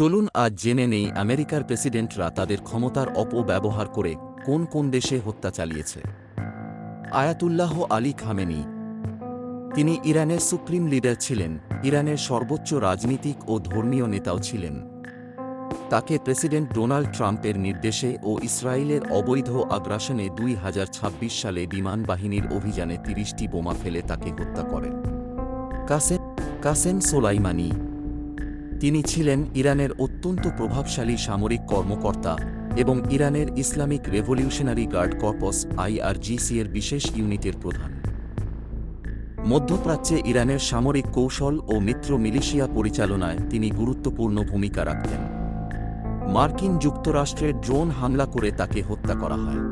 চলুন আজ জেনে নেই আমেরিকার প্রেসিডেন্টরা তাদের ক্ষমতার অপব্যবহার করে কোন কোন দেশে হত্যা চালিয়েছে। Ayatollah Ali Khamenei. তিনি ইরানের সুপ্রিম লিডার ছিলেন, ইরানের সর্বোচ্চ রাজনীতিক ও ধর্মীয় নেতাও ছিলেন। তাকে প্রেসিডেন্ট ডোনাল্ড ট্রাম্পের নির্দেশে ও ইসরায়েলের অবৈধ আগ্রাসনে 2026 সালে বিমান বাহিনীর অভিযানে 30টি বোমা ফেলে তাকে হত্যা করে। Qasem Soleimani. তিনি ছিলেন ইরানের অত্যন্ত প্রভাবশালী সামরিক কর্মকর্তা এবং ইরানের Islamic revolutionary guard corps IRGC এর বিশেষ ইউনিটের প্রধান। মধ্যপ্রাচ্যে ইরানের সামরিক কৌশল ও মিত্র মিলিশিয়া পরিচালনায় তিনি গুরুত্বপূর্ণ ভূমিকা রাখতেন। মার্কিন যুক্তরাষ্ট্রের ড্রোন হামলা করে তাকে হত্যা করা হয়।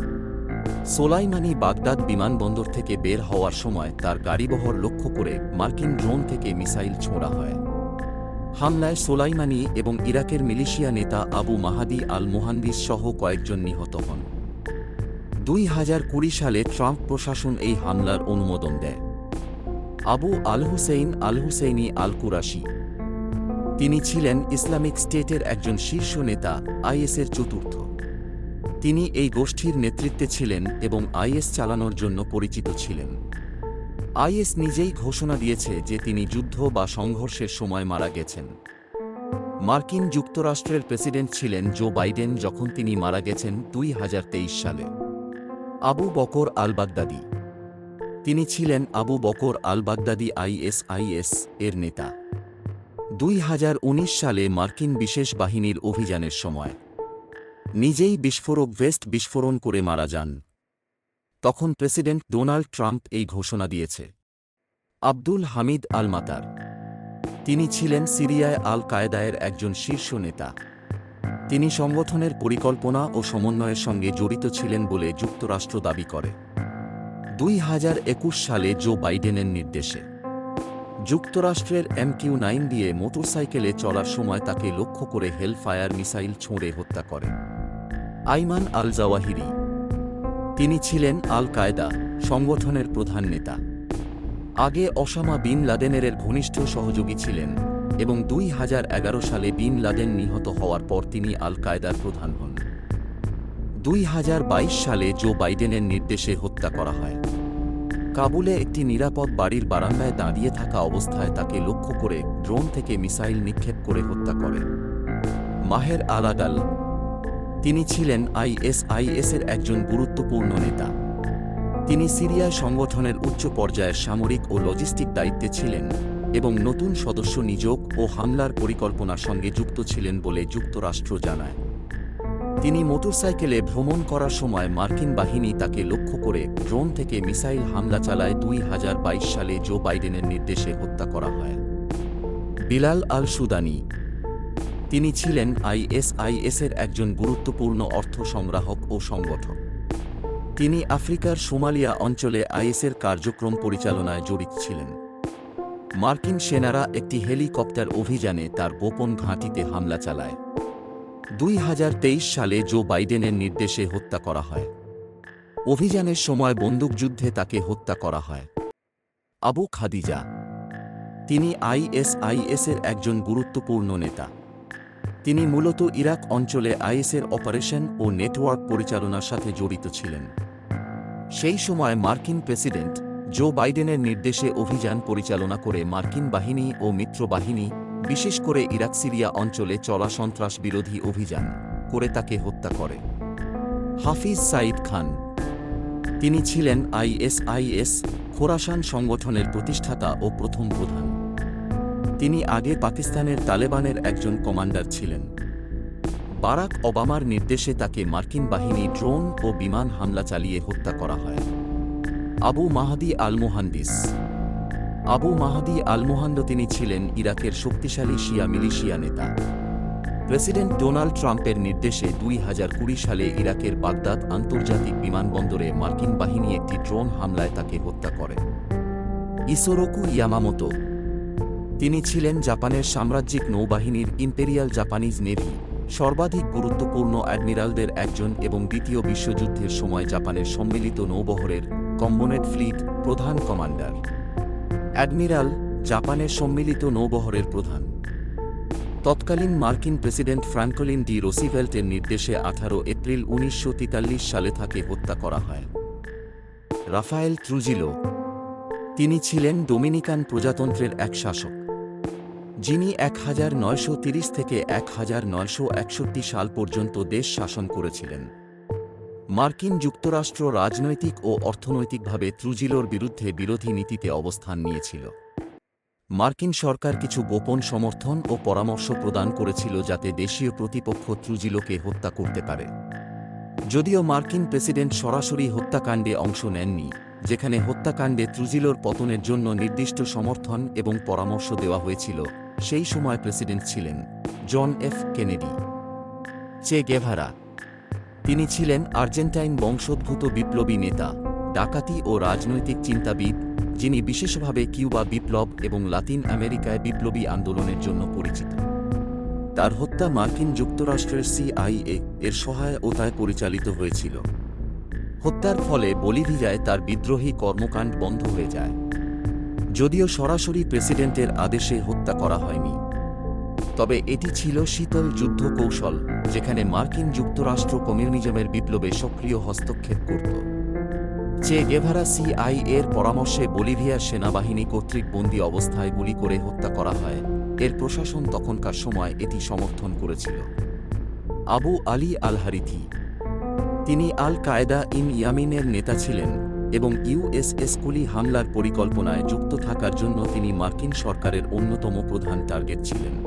সোলাইমানি বাগদাদ বিমানবন্দর থেকে বের হওয়ার সময় তার গাড়িবহর লক্ষ্য করে মার্কিন ড্রোন থেকে মিসাইল ছোঁড়া হয়। হামলায় সোলাইমানি এবং ইরাকের মিলিশিয়া নেতা আবু মাহাদি আল মুহান্দিস সহ কয়েকজন নিহত হন। 2020 সালে ট্রাম্প প্রশাসন এই হামলার অনুমোদন দেয়। আবু আল হুসেইনি আল কুরাশি। তিনি ছিলেন ইসলামিক স্টেটের একজন শীর্ষ নেতা, IS-এর চতুর্থ। তিনি এই গোষ্ঠীর নেতৃত্বে ছিলেন এবং IS চালানোর জন্য পরিচিত ছিলেন। IS নিজেই ঘোষণা দিয়েছে যে তিনি যুদ্ধ বা সংঘর্ষের সময় মারা গেছেন। মার্কিন যুক্তরাষ্ট্রের প্রেসিডেন্ট ছিলেন জো বাইডেন যখন তিনি মারা গেছেন 2023 সালে। আবু বকর আল বাগদাদি। তিনি ছিলেন আবু বকর আল বাগদাদি ISIS এর নেতা। 2019 সালে মার্কিন বিশেষ বাহিনীর অভিযানের সময় নিজেই বিস্ফোরক ভেস্ট বিস্ফোরণ করে মারা যান। তখন প্রেসিডেন্ট ডোনাল্ড ট্রাম্প এই ঘোষণা দিয়েছে। আব্দুল হামিদ আল মাতার। তিনি ছিলেন সিরিয়ায় আল কায়েদায়ের একজন শীর্ষ নেতা। তিনি সংগঠনের পরিকল্পনা ও সমন্বয়ের সঙ্গে জড়িত ছিলেন বলে যুক্তরাষ্ট্র দাবি করে। 2021 সালে জো বাইডেনের নির্দেশে যুক্তরাষ্ট্রের MQ-9 দিয়ে মোটরসাইকেলে চলার সময় তাকে লক্ষ্য করে হেলফায়ার মিসাইল ছোঁড়ে হত্যা করে। আইমান আল জাওয়াহিরি। তিনি ছিলেন আল কায়েদা সংগঠনের প্রধান নেতা। আগে ওসামা বিন লাদেনের ঘনিষ্ঠ সহযোগী ছিলেন এবং 2011 সালে বিন লাদেন নিহত হওয়ার পর তিনি আল কায়েদার প্রধান হন। 2022 সালে জো বাইডেনের নির্দেশে হত্যা করা হয়। কাবুলে একটি নিরাপদ বাড়ির বারান্দায় দাঁড়িয়ে থাকা অবস্থায় তাকে লক্ষ্য করে ড্রোন থেকে মিসাইল নিক্ষেপ করে হত্যা করে। মাহের আলাগাল। তিনি ছিলেন ISIS-এর একজন গুরুত্বপূর্ণ নেতা। তিনি সিরিয়া সংগঠনের উচ্চ পর্যায়ের সামরিক ও লজিস্টিক দায়িত্বে ছিলেন এবং নতুন সদস্য নিয়োগ ও হামলার পরিকল্পনার সঙ্গে যুক্ত ছিলেন বলে যুক্তরাষ্ট্র জানায়। তিনি মোটরসাইকেলে ভ্রমণ করার সময় মার্কিন বাহিনী তাকে লক্ষ্য করে ড্রোন থেকে মিসাইল হামলা চালায়। 2022 সালে জো বাইডেনের নির্দেশে হত্যা করা হয়। বিলাল আল সুদানি। তিনি ছিলেন ISIS-এর একজন গুরুত্বপূর্ণ অর্থ সংগ্রাহক ও সংগঠক। তিনি আফ্রিকার সোমালিয়া অঞ্চলে IS-এর কার্যক্রম পরিচালনায় জড়িত ছিলেন। মার্কিন সেনারা একটি হেলিকপ্টার অভিযানে তার গোপন ঘাঁটিতে হামলা চালায়। 2023 সালে জো বাইডেনের নির্দেশে হত্যা করা হয়। অভিযানের সময় বন্দুকযুদ্ধে তাকে হত্যা করা হয়। আবু খাদিজা। তিনি ISIS-এর একজন গুরুত্বপূর্ণ নেতা। তিনি মূলত ইরাক অঞ্চলে IS-এর অপারেশন ও নেটওয়ার্ক পরিচালনার সাথে জড়িত ছিলেন। সেই সময় মার্কিন প্রেসিডেন্ট জো বাইডেনের নির্দেশে অভিযান পরিচালনা করে মার্কিন বাহিনী ও মিত্র বাহিনী, বিশেষ করে ইরাক সিরিয়া অঞ্চলে চলা সন্ত্রাস বিরোধী অভিযান করে তাকে হত্যা করে। হাফিজ সাইদ খান। তিনি ছিলেন ISIS খোরাসান সংগঠনের প্রতিষ্ঠাতা ও প্রথম প্রধান। তিনি আগে পাকিস্তানের তালেবানের একজন কমান্ডার ছিলেন। বারাক ওবামার নির্দেশে তাকে মার্কিন বাহিনী ড্রোন ও বিমান হামলা চালিয়ে হত্যা করা হয়। আবু মাহাদি আল মুহান্দিস। আবু মাহাদি আল মুহান্দ। তিনি ছিলেন ইরাকের শক্তিশালী শিয়া মিলিশিয়া নেতা। প্রেসিডেন্ট ডোনাল্ড ট্রাম্পের নির্দেশে 2020 সালে ইরাকের বাগদাদ আন্তর্জাতিক বিমানবন্দরে মার্কিন বাহিনী একটি ড্রোন হামলায় তাকে হত্যা করে। ইসোরোকু ইয়ামামোতো। তিনি ছিলেন জাপানের সাম্রাজ্যিক নৌবাহিনীর ইম্পেরিয়াল জাপানিজ নেভি সর্বাধিক গুরুত্বপূর্ণ অ্যাডমিরালদের একজন এবং দ্বিতীয় বিশ্বযুদ্ধের সময় জাপানের সম্মিলিত নৌবহরের কম্বোনেট ফ্লিট প্রধান কমান্ডার। অ্যাডমিরাল, জাপানের সম্মিলিত নৌবহরের প্রধান। তৎকালীন মার্কিন প্রেসিডেন্ট ফ্রাঙ্কলিন ডি রুজভেল্টের নির্দেশে 18 এপ্রিল 1943 সালে তাকে হত্যা করা হয়। রাফায়েল ট্রুজিলো, তিনি ছিলেন ডোমিনিকান প্রজাতন্ত্রের এক শাসক, যিনি 1930 থেকে 1961 সাল পর্যন্ত দেশ শাসন করেছিলেন। মার্কিন যুক্তরাষ্ট্র রাজনৈতিক ও অর্থনৈতিকভাবে ট্রুজিলোর বিরুদ্ধে বিরোধী নীতিতে অবস্থান নিয়েছিল। মার্কিন সরকার কিছু গোপন সমর্থন ও পরামর্শ প্রদান করেছিল যাতে দেশীয় প্রতিপক্ষ ট্রুজিলোকে হত্যা করতে পারে। যদিও মার্কিন প্রেসিডেন্ট সরাসরি হত্যাকাণ্ডে অংশ নেননি, যেখানে হত্যাকাণ্ডে ট্রুজিলোর পতনের জন্য নির্দিষ্ট সমর্থন এবং পরামর্শ দেওয়া হয়েছিল, সেই সময় প্রেসিডেন্ট ছিলেন জন এফ কেনেডি। চে গেভারা, তিনি ছিলেন আর্জেন্টাইন বংশোদ্ভূত বিপ্লবী নেতা, ডাকাতি ও রাজনৈতিক চিন্তাবিদ, যিনি বিশেষভাবে কিউবা বিপ্লব এবং লাতিন আমেরিকায় বিপ্লবী আন্দোলনের জন্য পরিচিত। তার হত্যা মার্কিন যুক্তরাষ্ট্রের CIA এর সহায়তায় পরিচালিত হয়েছিল। হত্যার ফলে বলিভিয়ায় তার বিদ্রোহী কর্মকাণ্ড বন্ধ হয়ে যায়। যদিও সরাসরি প্রেসিডেন্টের আদেশে হত্যা করা হয়নি, তবে এটি ছিল শীতল যুদ্ধ কৌশল, যেখানে মার্কিন যুক্তরাষ্ট্র কমিউনিজমের বিপ্লবে সক্রিয় হস্তক্ষেপ করত। চে গেভারা CIA এর পরামর্শে বলিভিয়ার সেনাবাহিনী কর্তৃক বন্দী অবস্থায় গুলি করে হত্যা করা হয়। এর প্রশাসন তখনকার সময় এটি সমর্থন করেছিল। আবু আলী আল-হারিথি, তিনি আল কায়েদা ইন ইয়ামিনের নেতা ছিলেন এবং USS কুলি হামলার পরিকল্পনায় যুক্ত থাকার জন্য তিনি মার্কিন সরকারের অন্যতম প্রধান টার্গেট ছিলেন।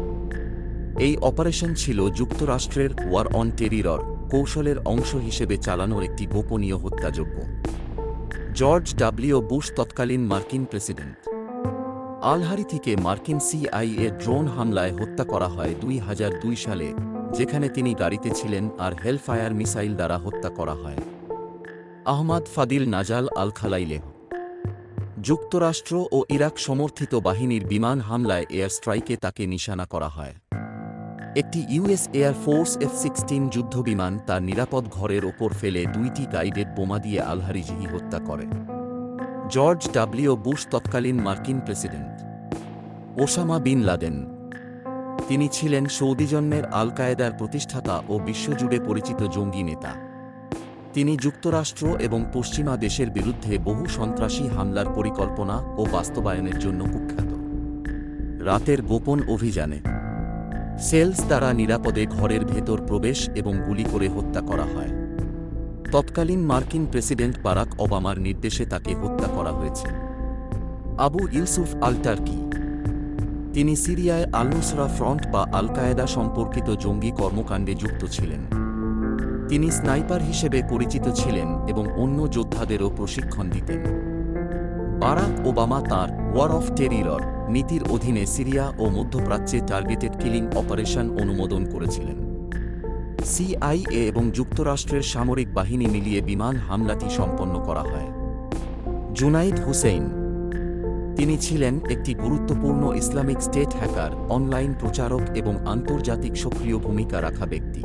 এই অপারেশন ছিল যুক্তরাষ্ট্রের ওয়ার অন টেরিরর কৌশলের অংশ হিসেবে চালানোর একটি গোপনীয় হত্যাযজ্ঞ। George W. বুশ তৎকালীন মার্কিন প্রেসিডেন্ট। আল-হারিথিকে মার্কিন CIA ড্রোন হামলায় হত্যা করা হয় 2002 সালে, যেখানে তিনি গাড়িতে ছিলেন, আর হেলফায়ার মিসাইল দ্বারা হত্যা করা হয়। আহমাদ ফাদিল নাজাল আল-খালাইলেহ, যুক্তরাষ্ট্র ও ইরাক সমর্থিত বাহিনীর বিমান হামলায় এয়ার স্ট্রাইকে তাকে নিশানা করা হয়। একটি US এয়ার ফোর্স F-16 যুদ্ধবিমান তার নিরাপদ ঘরের ওপর ফেলে 2টি গাইডেড বোমা দিয়ে আল-হারিথি হত্যা করে। George W. বুশ তৎকালীন মার্কিন প্রেসিডেন্ট। ওসামা বিন লাদেন, তিনি ছিলেন সৌদি জন্মের আল কায়েদার প্রতিষ্ঠাতা ও বিশ্বজুড়ে পরিচিত জঙ্গি নেতা। তিনি যুক্তরাষ্ট্র এবং পশ্চিমা দেশের বিরুদ্ধে বহু সন্ত্রাসী হামলার পরিকল্পনা ও বাস্তবায়নের জন্য কুখ্যাত। রাতের গোপন অভিযানে সেলস দ্বারা নিরাপদে ঘরের ভেতর প্রবেশ এবং গুলি করে হত্যা করা হয়। তৎকালীন মার্কিন প্রেসিডেন্ট বারাক ওবামার নির্দেশে তাকে হত্যা করা হয়েছে। আবু ইউসুফ আল-টার্কি, তিনি সিরিয়ায় আল-নুসরা ফ্রন্ট বা আল কায়েদা সম্পর্কিত জঙ্গি কর্মকাণ্ডে যুক্ত ছিলেন। তিনি স্নাইপার হিসেবে পরিচিত ছিলেন এবং অন্য যোদ্ধাদেরও প্রশিক্ষণ দিতেন। বারাক ওবামা তাঁর ওয়ার অফ টেরিরর নীতির অধীনে সিরিয়া ও মধ্যপ্রাচ্যে টার্গেটেড কিলিং অপারেশন অনুমোদন করেছিলেন। CIA এবং যুক্তরাষ্ট্রের সামরিক বাহিনী মিলিয়ে বিমান হামলাটি সম্পন্ন করা হয়। জুনাইদ হুসেইন, তিনি ছিলেন একটি গুরুত্বপূর্ণ ইসলামিক স্টেট হ্যাকার, অনলাইন প্রচারক এবং আন্তর্জাতিক সক্রিয় ভূমিকা রাখা ব্যক্তি।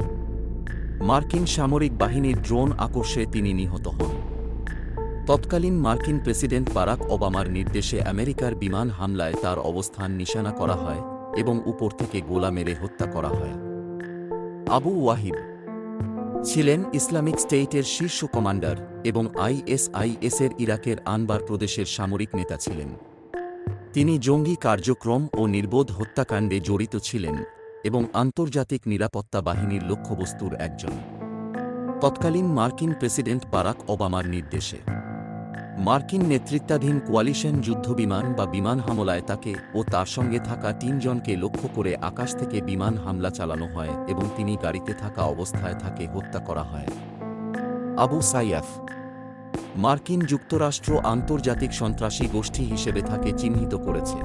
মার্কিন সামরিক বাহিনীর ড্রোন আকর্ষে তিনি নিহত হন। তৎকালীন মার্কিন প্রেসিডেন্ট বারাক ওবামার নির্দেশে আমেরিকার বিমান হামলায় তার অবস্থান নিশানা করা হয় এবং উপর থেকে গোলা মেরে হত্যা করা হয়। আবু ওয়াহিদ ছিলেন ইসলামিক স্টেটের শীর্ষ কমান্ডার এবং ISIS-এর ইরাকের আনবার প্রদেশের সামরিক নেতা ছিলেন। তিনি জঙ্গি কার্যক্রম ও নির্বোধ হত্যাকাণ্ডে জড়িত ছিলেন এবং আন্তর্জাতিক নিরাপত্তা বাহিনীর লক্ষ্যবস্তুর একজন। তৎকালীন মার্কিন প্রেসিডেন্ট বারাক ওবামার নির্দেশে মার্কিন নেতৃত্বাধীন কোয়ালিশন যুদ্ধবিমান বা বিমান হামলায় তাকে ও তার সঙ্গে থাকা 3 জনকে লক্ষ্য করে আকাশ থেকে বিমান হামলা চালানো হয় এবং তিনি গাড়িতে থাকা অবস্থায় তাকে হত্যা করা হয়। আবু সাইয়াফ, মার্কিন যুক্তরাষ্ট্র আন্তর্জাতিক সন্ত্রাসী গোষ্ঠী হিসেবে তাকে চিহ্নিত করেছে।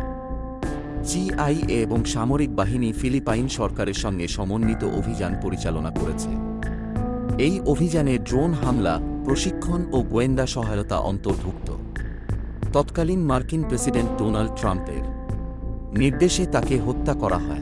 CIA এবং সামরিক বাহিনী ফিলিপাইন সরকারের সঙ্গে সমন্বিত অভিযান পরিচালনা করেছে। এই অভিযানে ড্রোন হামলা, প্রশিক্ষণ ও গোয়েন্দা সহায়তা অন্তর্ভুক্ত। তৎকালীন মার্কিন প্রেসিডেন্ট ডোনাল্ড ট্রাম্পের নির্দেশে তাকে হত্যা করা হয়।